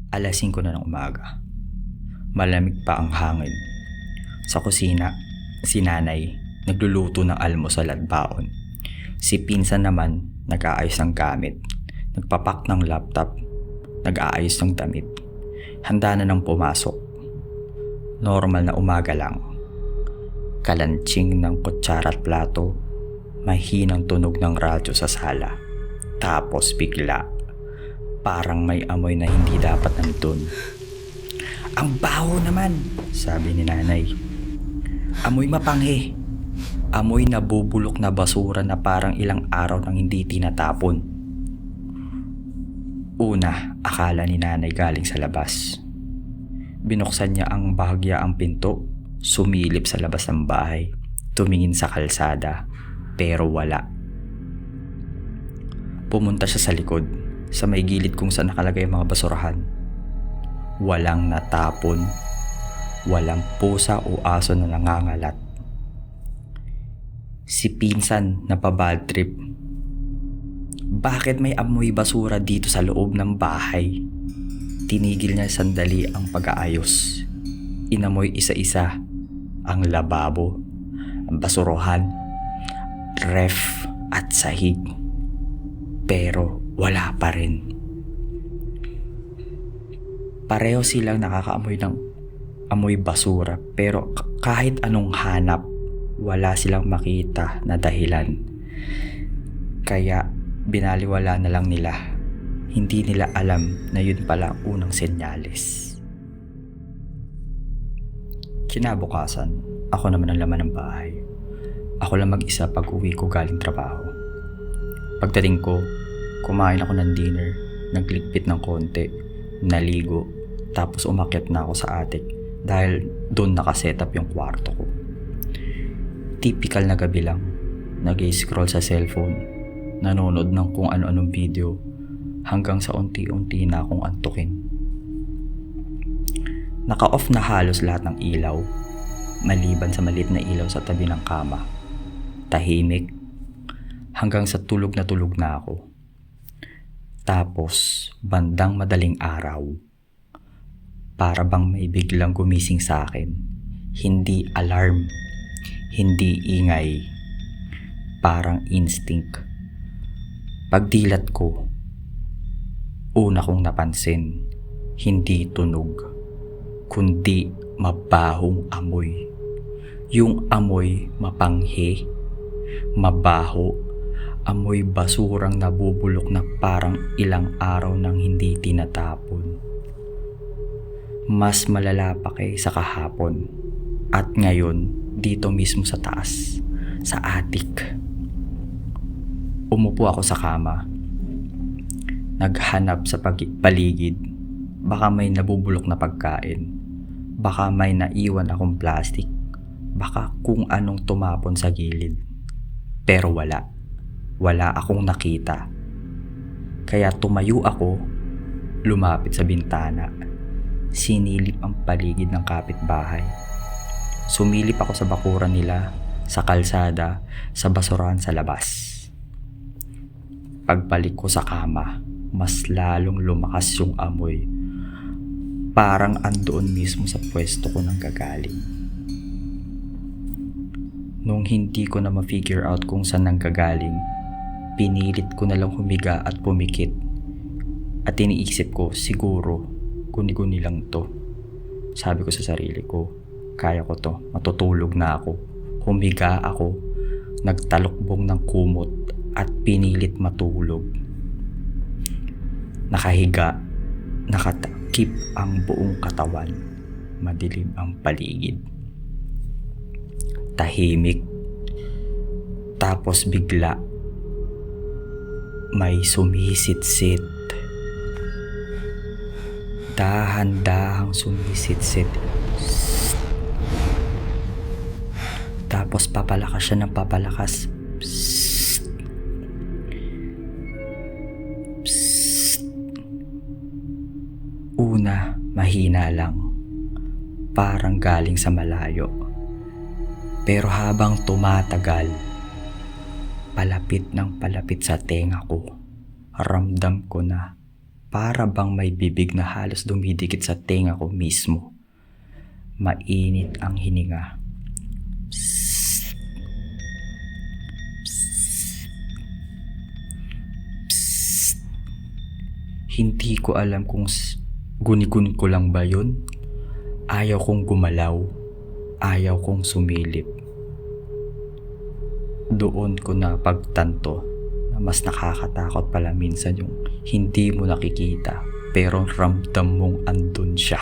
Alas 5 na ng umaga. Malamig pa ang hangin. Sa kusina, si nanay nagluluto ng almusal at baon. Si pinsan naman nag-aayos ng gamit. Nagpapak ng laptop. Nag-aayos ng damit. Handa na nang pumasok. Normal na umaga lang. Kalantsing ng kutsara at plato. Mahinang tunog ng radyo sa sala. Tapos bigla, parang may amoy na hindi dapat nandun. "Ang baho naman," sabi ni nanay. "Amoy mapanghe. Amoy nabubulok na basura na parang ilang araw nang hindi tinatapon." Una, akala ni nanay galing sa labas. Binuksan niya ang bahagyaang pinto, sumilip sa labas ng bahay, tumingin sa kalsada, pero wala. Pumunta siya sa likod, sa may gilid kung saan nakalagay ang mga basurahan. Walang natapon, walang pusa o aso na nangangalat. Si pinsan napabad trip. Bakit may amoy basura dito sa loob ng bahay? Tinigil niya sandali ang pag-aayos. Inamoy isa-isa ang lababo, ang basurohan, ref at sahig. Pero wala pa rin. Pareho silang nakakaamoy ng amoy basura, pero kahit anong hanap, wala silang makita na dahilan. Kaya binaliwala na lang nila. Hindi nila alam na yun pala ang unang senyales. Kinabukasan, ako naman ang laman ng bahay. Ako lang mag-isa pag uwi ko galing trabaho. Pagdating ko, kumain ako ng dinner, nagligpit ng konti, naligo, tapos umakyat na ako sa attic dahil doon nakasetup yung kwarto ko. Typical na gabi lang, nag-scroll sa cellphone, nanonood ng kung ano-anong video, hanggang sa unti-unti na akong antukin. Naka-off na halos lahat ng ilaw, maliban sa maliit na ilaw sa tabi ng kama. Tahimik, hanggang sa tulog na ako. Tapos, bandang madaling araw, para bang may biglang gumising sa akin. Hindi alarm, hindi ingay, parang instinct. Pagdilat ko, una kong napansin, hindi tunog, kundi mabahong amoy. Yung amoy mapanghe, mabaho, amoy basurang nabubulok na parang ilang araw nang hindi tinatapon. Mas malala pa kaysa kahapon. At ngayon, dito mismo sa taas, sa attic. Umupo ako sa kama. Naghanap sa paligid. Baka may nabubulok na pagkain. Baka may naiwan akong plastic. Baka kung anong tumapon sa gilid. Pero wala. Wala akong nakita. Kaya tumayo ako, lumapit sa bintana. Sinilip ang paligid ng kapitbahay. Sumilip ako sa bakuran nila, sa kalsada, sa basurahan sa labas. Pagbalik ko sa kama, mas lalong lumakas yung amoy. Parang andoon mismo sa pwesto ko nang gagaling. Nung hindi ko na ma-figure out kung saan nang gagaling, pinilit ko na lang humiga at pumikit. At iniisip ko, siguro, guni-guni lang to. Sabi ko sa sarili ko, kaya ko to, matutulog na ako. Humiga ako, nagtalukbong ng kumot at pinilit matulog. Nakahiga, nakatakip ang buong katawan. Madilim ang paligid. Tahimik. Tapos bigla, may sumisit-sit. Dahan-dahang sumisit-sit. Tapos papalakas siya ng papalakas. Psst. Psst. Una, mahina lang. Parang galing sa malayo. Pero habang tumatagal, palapit ng palapit sa tenga ko, ramdam ko na Para bang may bibig na halos dumidikit sa tenga ko mismo. Mainit ang hininga. Psst. Psst. Hindi ko alam kung guni-guni ko lang ba yun. Ayaw kong gumalaw. Ayaw kong sumilip. Doon ko na pagtanto na mas nakakatakot pala minsan yung hindi mo nakikita pero ramdam mong andun siya.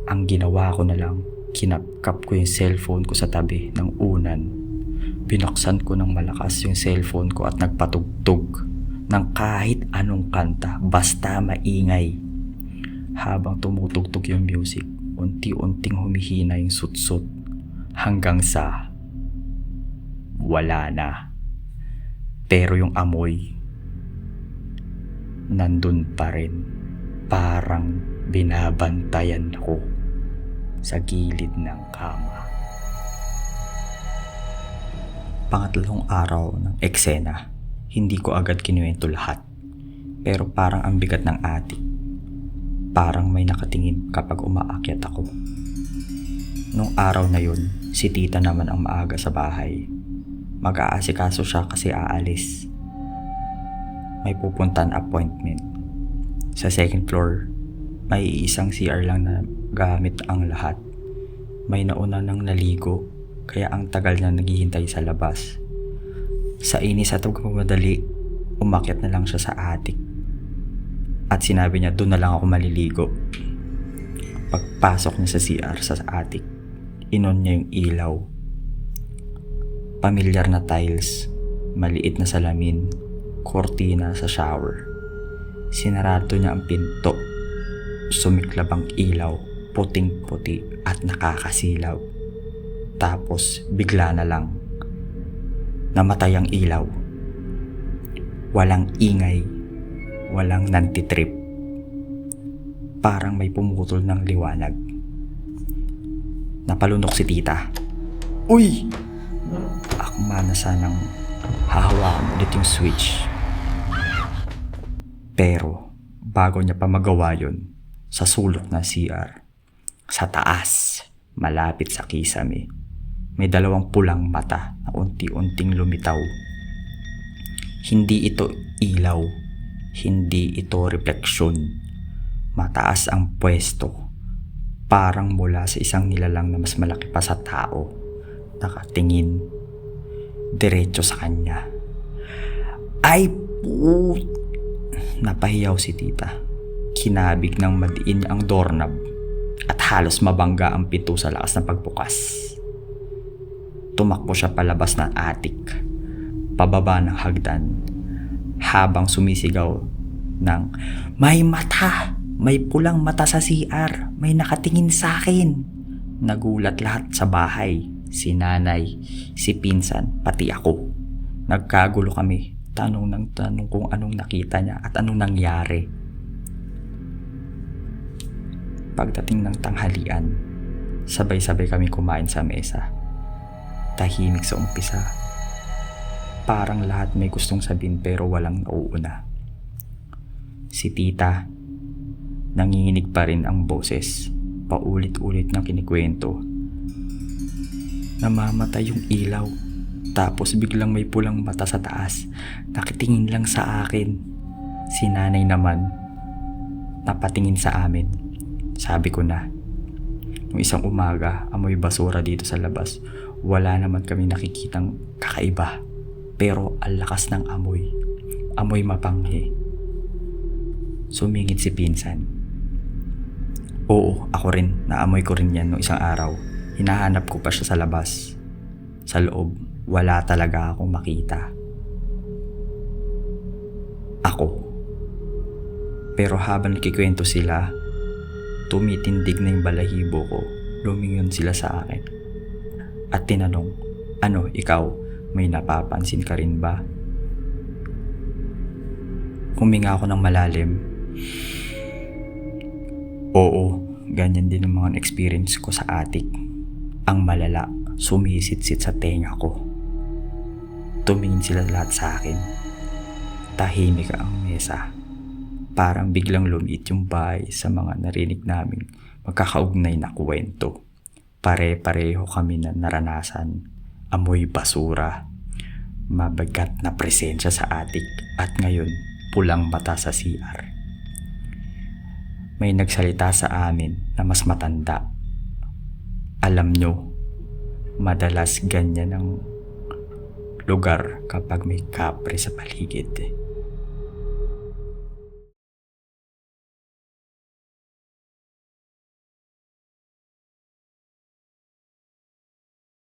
Ang ginawa ko na lang, kinapkap ko yung cellphone ko sa tabi ng unan. Binuksan ko ng malakas yung cellphone ko at nagpatugtog ng kahit anong kanta basta maingay. Habang tumutugtog yung music, unti-unting humihina yung sutsut hanggang sa wala na. Pero yung amoy nandun pa rin. Parang binabantayan ko sa gilid ng kama. Pangatlong araw ng eksena, hindi ko agad kinuwento lahat. Pero parang ang bigat ng atik. Parang may nakatingin kapag umaakyat ako. Nung araw na yun, si tita naman ang maaga sa bahay. Mag-aasikaso siya kasi aalis. May pupuntan appointment. Sa second floor, may isang CR lang na gamit ang lahat. May nauna nang naligo, kaya ang tagal na naghihintay sa labas. Sa inis at pagmamadali, umakyat na lang siya sa attic. At sinabi niya doon na lang ako maliligo. Pagpasok niya sa CR sa attic, inon niya yung ilaw. Pamilyar na tiles, maliit na salamin, kortina sa shower. Sinarado niya ang pinto. Sumiklab ang ilaw, puting-puti at nakakasilaw. Tapos bigla na lang, namatay ang ilaw. Walang ingay, walang nantitrip. Parang may pumutol ng liwanag. Napalunok si tita. Uy! Akma na sanang hahawakan ulit yung switch. Pero bago niya pa magawa yun, sa sulok ng CR, sa taas, malapit sa kisame, may dalawang pulang mata na unti-unting lumitaw. Hindi ito ilaw, hindi ito refleksyon. Mataas ang pwesto, parang mula sa isang nilalang na mas malaki pa sa tao. Nakatingin diretso sa kanya. Ay put! Napahiyaw si tita. Kinabig ng madiin ang doorknob at halos mabangga ang pito sa lakas ng pagbukas. Tumakbo siya palabas ng attic, pababa ng hagdan, habang sumisigaw ng, "May mata! May pulang mata sa CR! May nakatingin sa akin!" Nagulat lahat sa bahay. Si nanay, si pinsan, pati ako. Nagkagulo kami. Tanong ng tanong kung anong nakita niya at anong nangyari. Pagdating ng tanghalian, sabay-sabay kami kumain sa mesa. Tahimik sa umpisa. Parang lahat may gustong sabihin pero walang nauuna. Si tita, nanginginig pa rin ang boses. Paulit-ulit na kinikwento. Namamatay yung ilaw. Tapos biglang may pulang mata sa taas. Nakitingin lang sa akin. Si nanay naman, napatingin sa amin. Sabi ko na, nung isang umaga, amoy basura dito sa labas. Wala naman kami nakikitang kakaiba. Pero ang lakas ng amoy. Amoy mapanghi. Sumingit si pinsan. Oo, ako rin. Naamoy ko rin yan nung isang araw. Hinahanap ko pa siya sa labas. Sa loob, wala talaga akong makita. Ako. Pero habang nakikwento sila, tumitindig na yung balahibo ko. Lumingon sila sa akin. At tinanong, "Ano, ikaw, may napapansin ka rin ba?" Huminga ako ng malalim. Oo, ganyan din ang mga experience ko sa attic. Ang malala, sumisit-sit sa tenga ko. Tumingin sila lahat sa akin. Tahimik ang mesa. Parang biglang lumiit yung bahay sa mga narinig naming magkakaugnay na kwento. Pare-pareho kami na naranasan. Amoy basura, mabagat na presensya sa attic, at ngayon pulang mata sa CR. May nagsalita sa amin na mas matanda. Alam nyo, madalas ganyan ang lugar kapag may kapre sa paligid.